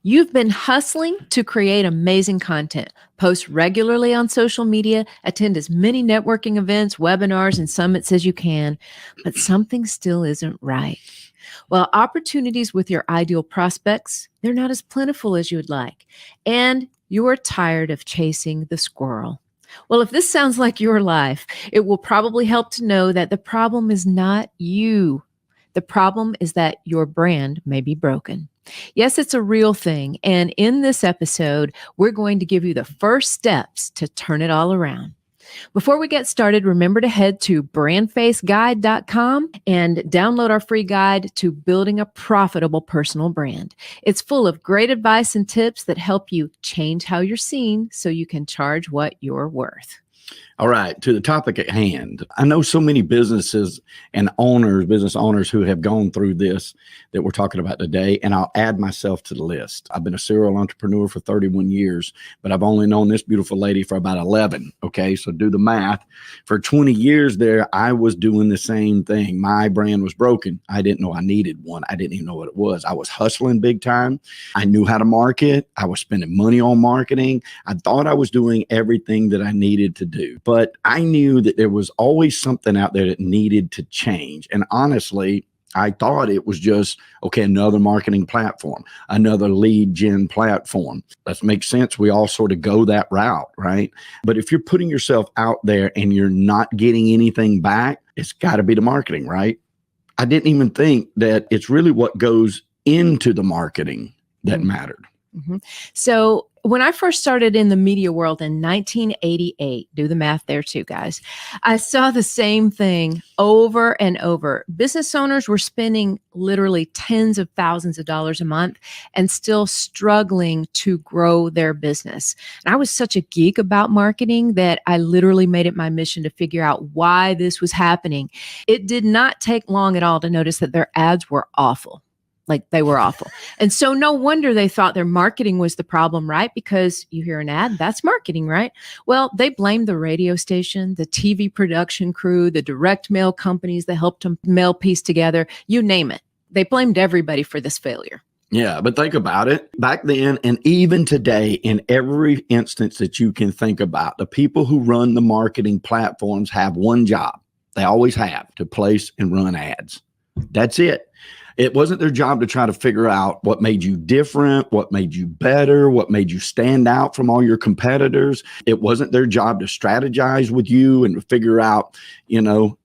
You've been hustling to create amazing content, post regularly on social media, attend as many networking events, webinars, and summits as you can, but something still isn't right. Well, opportunities with your ideal prospects, they're not as plentiful as you would like, and you're tired of chasing the squirrel. Well, if this sounds like your life, it will probably help to know that the problem is not you. The problem is that your brand may be broken. Yes, it's a real thing. And in this episode, we're going to give you the first steps to turn it all around. Before we get started, remember to head to brandfaceguide.com and download our free guide to building a profitable personal brand. It's full of great advice and tips that help you change how you're seen so you can charge what you're worth. All right, to the topic at hand. I know so many businesses and business owners who have gone through this that we're talking about today, and I'll add myself to the list. I've been a serial entrepreneur for 31 years, but I've only known this beautiful lady for about 11. Okay, so do the math. For 20 years there, I was doing the same thing. My brand was broken. I didn't know I needed one. I didn't even know what it was. I was hustling big time. I knew how to market. I was spending money on marketing. I thought I was doing everything that I needed to do. But I knew that there was always something out there that needed to change. And honestly, I thought it was just, okay, another marketing platform, another lead gen platform. That makes sense. We all sort of go that route, right? But if you're putting yourself out there and you're not getting anything back, it's got to be the marketing, right? I didn't even think that it's really what goes into the marketing that mattered. Mm-hmm. So when I first started in the media world in 1988, do the math there too, guys, I saw the same thing over and over. Business owners were spending literally tens of thousands of dollars a month and still struggling to grow their business. And I was such a geek about marketing that I literally made it my mission to figure out why this was happening. It did not take long at all to notice that their ads were awful. Like they were awful. And so no wonder they thought their marketing was the problem, right? Because you hear an ad, that's marketing, right? Well, they blamed the radio station, the TV production crew, the direct mail companies that helped them mail piece together, you name it. They blamed everybody for this failure. Yeah, but think about it. Back then and even today, in every instance that you can think about, the people who run the marketing platforms have one job. They always have, to place and run ads. That's it. It wasn't their job to try to figure out what made you different, what made you better, what made you stand out from all your competitors. It wasn't their job to strategize with you and to figure out,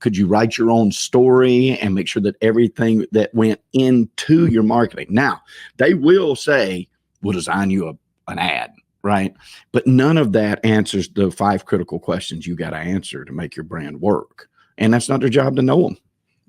could you write your own story and make sure that everything that went into your marketing. Now, they will say, we'll design you an ad, right? But none of that answers the 5 critical questions you got to answer to make your brand work. And that's not their job to know them.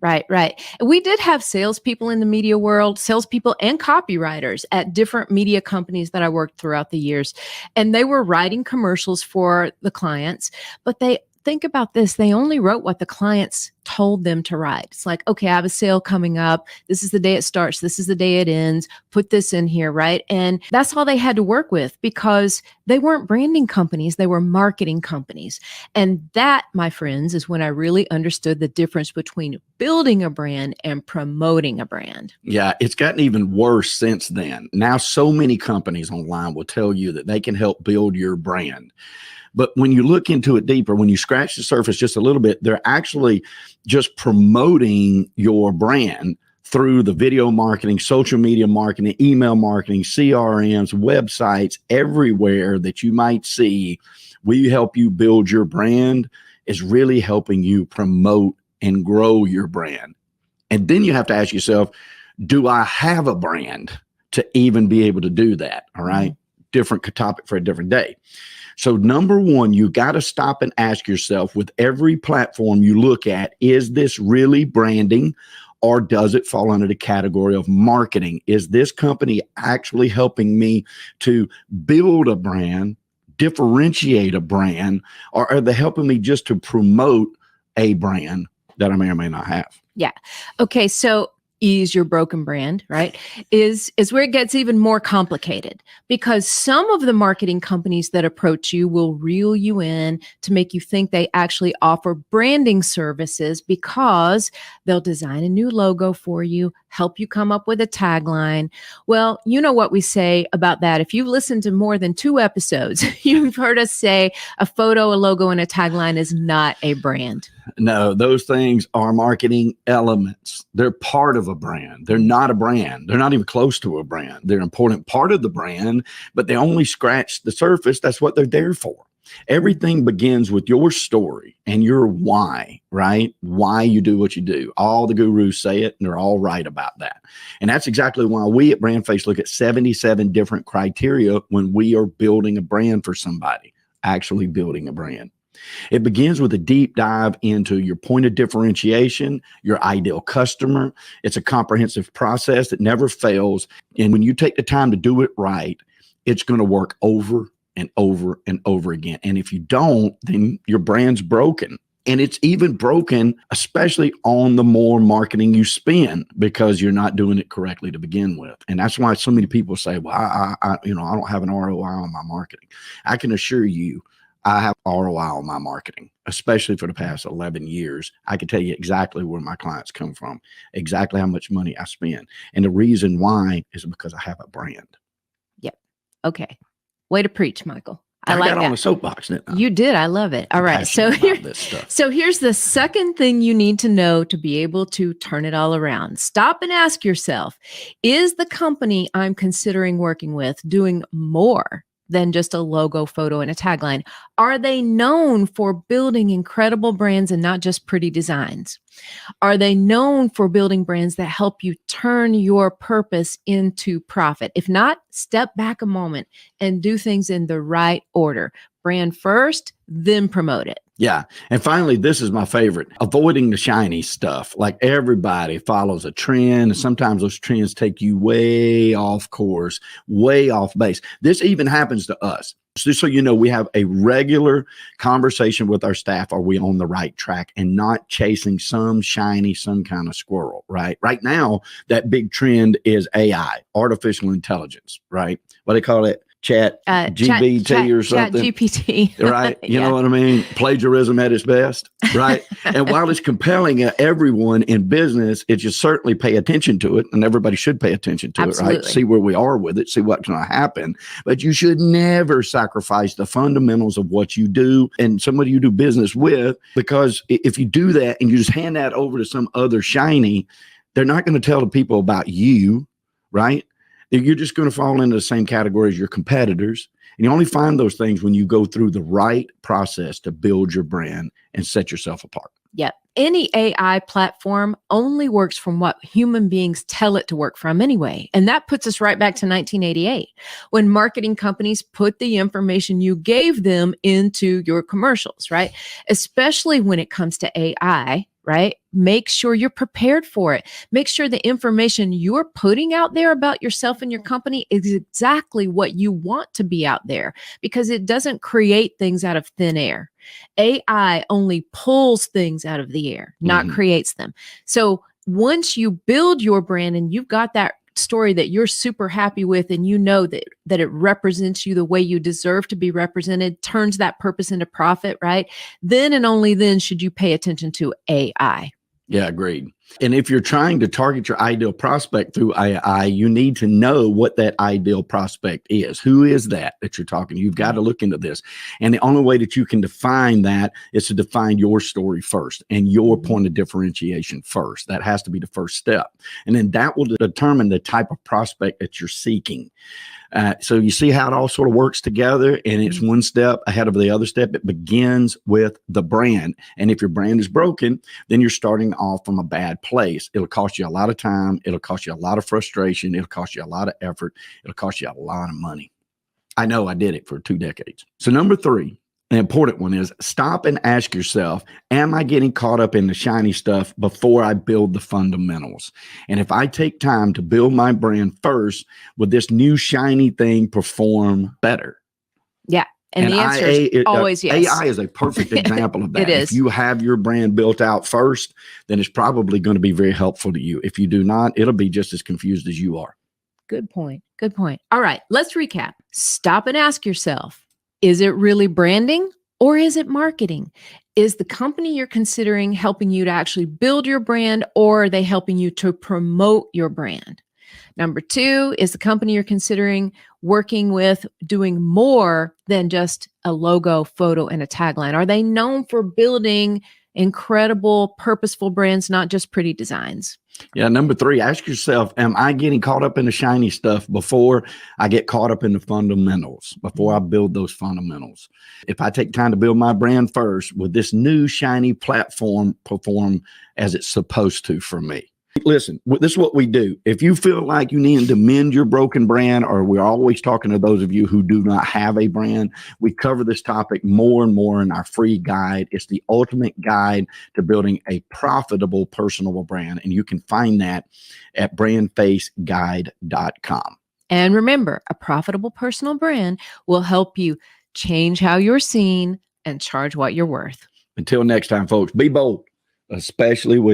Right. We did have salespeople in the media world, salespeople and copywriters at different media companies that I worked throughout the years. And they were writing commercials for the clients, but think about this. They only wrote what the clients told them to write. It's like, okay, I have a sale coming up. This is the day it starts. This is the day it ends. Put this in here, right? And that's all they had to work with because they weren't branding companies. They were marketing companies. And that, my friends, is when I really understood the difference between building a brand and promoting a brand. Yeah, it's gotten even worse since then. Now, so many companies online will tell you that they can help build your brand. But when you look into it deeper, when you scratch the surface just a little bit, they're actually just promoting your brand through the video marketing, social media marketing, email marketing, CRMs, websites, everywhere that you might see. We help you build your brand is really helping you promote and grow your brand. And then you have to ask yourself, do I have a brand to even be able to do that? All right. Mm-hmm. Different topic for a different day. So number one, you got to stop and ask yourself with every platform you look at, is this really branding or does it fall under the category of marketing? Is this company actually helping me to build a brand, differentiate a brand, or are they helping me just to promote a brand that I may or may not have? Yeah. Okay. So ease your broken brand, right, is where it gets even more complicated because some of the marketing companies that approach you will reel you in to make you think they actually offer branding services because they'll design a new logo for you, help you come up with a tagline. Well, you know what we say about that. If you've listened to more than 2 episodes, you've heard us say a photo, a logo, and a tagline is not a brand. No, those things are marketing elements. They're part of a brand. They're not a brand. They're not even close to a brand. They're an important part of the brand, but they only scratch the surface. That's what they're there for. Everything begins with your story and your why, right? Why you do what you do. All the gurus say it, and they're all right about that. And that's exactly why we at BrandFace look at 77 different criteria when we are building a brand for somebody, actually building a brand. It begins with a deep dive into your point of differentiation, your ideal customer. It's a comprehensive process that never fails. And when you take the time to do it right, it's going to work over and over and over again. And if you don't, then your brand's broken. And it's even broken, especially on the more marketing you spend, because you're not doing it correctly to begin with. And that's why so many people say, well, I don't have an ROI on my marketing. I can assure you, I have ROI on my marketing, especially for the past 11 years. I can tell you exactly where my clients come from, exactly how much money I spend. And the reason why is because I have a brand. Yep. Okay. Way to preach, Michael. I like got that. on a soapbox, didn't I? You did. I love it. All right. So here's the second thing you need to know to be able to turn it all around. Stop and ask yourself, is the company I'm considering working with doing more than just a logo, photo, and a tagline? Are they known for building incredible brands and not just pretty designs? Are they known for building brands that help you turn your purpose into profit? If not, step back a moment and do things in the right order. Brand first, then promote it. Yeah. And finally, this is my favorite, avoiding the shiny stuff. Like everybody follows a trend. And sometimes those trends take you way off course, way off base. This even happens to us. Just so you know, we have a regular conversation with our staff. Are we on the right track and not chasing some kind of squirrel, right? Right now, that big trend is AI, artificial intelligence, right? What do they call it? Chat GPT or something. Chat GPT. Right? You know what I mean? Plagiarism at its best, right? And while it's compelling everyone in business, it should certainly pay attention to it. And everybody should pay attention to it, right? See where we are with it, see what's going to happen. But you should never sacrifice the fundamentals of what you do and somebody you do business with, because if you do that and you just hand that over to some other shiny, they're not going to tell the people about you, right? You're just going to fall into the same category as your competitors. And you only find those things when you go through the right process to build your brand and set yourself apart. Yep. Any AI platform only works from what human beings tell it to work from anyway. And that puts us right back to 1988, when marketing companies put the information you gave them into your commercials, right? Especially when it comes to AI, right? Make sure you're prepared for it. Make sure the information you're putting out there about yourself and your company is exactly what you want to be out there, because it doesn't create things out of thin air. AI only pulls things out of the air, not creates them. So once you build your brand and you've got that story that you're super happy with, and you know that it represents you the way you deserve to be represented, turns that purpose into profit, right? Then and only then should you pay attention to AI. Yeah, agreed. And if you're trying to target your ideal prospect through AI, you need to know what that ideal prospect is. Who is that you're talking to? You've got to look into this. And the only way that you can define that is to define your story first and your point of differentiation first. That has to be the first step. And then that will determine the type of prospect that you're seeking. So you see how it all sort of works together, and it's one step ahead of the other step. It begins with the brand. And if your brand is broken, then you're starting off from a bad place. It'll cost you a lot of time. It'll cost you a lot of frustration. It'll cost you a lot of effort. It'll cost you a lot of money. I know I did it for 2 decades. So number 3, an important one, is stop and ask yourself, am I getting caught up in the shiny stuff before I build the fundamentals? And if I take time to build my brand first, will this new shiny thing perform better? Yeah. And the answer is always yes. AI is a perfect example of that. It is. If you have your brand built out first, then it's probably going to be very helpful to you. If you do not, it'll be just as confused as you are. Good point. Good point. All right, let's recap. Stop and ask yourself, is it really branding or is it marketing? Is the company you're considering helping you to actually build your brand, or are they helping you to promote your brand? Number 2, is the company you're considering working with doing more than just a logo, photo, and a tagline? Are they known for building incredible, purposeful brands, not just pretty designs? Yeah. Number 3, ask yourself, am I getting caught up in the shiny stuff before I get caught up in the fundamentals, before I build those fundamentals? If I take time to build my brand first, will this new shiny platform perform as it's supposed to for me? Listen, this is what we do. If you feel like you need to mend your broken brand, or we're always talking to those of you who do not have a brand, we cover this topic more and more in our free guide. It's the ultimate guide to building a profitable personal brand. And you can find that at brandfaceguide.com. And remember, a profitable personal brand will help you change how you're seen and charge what you're worth. Until next time, folks, be bold, especially with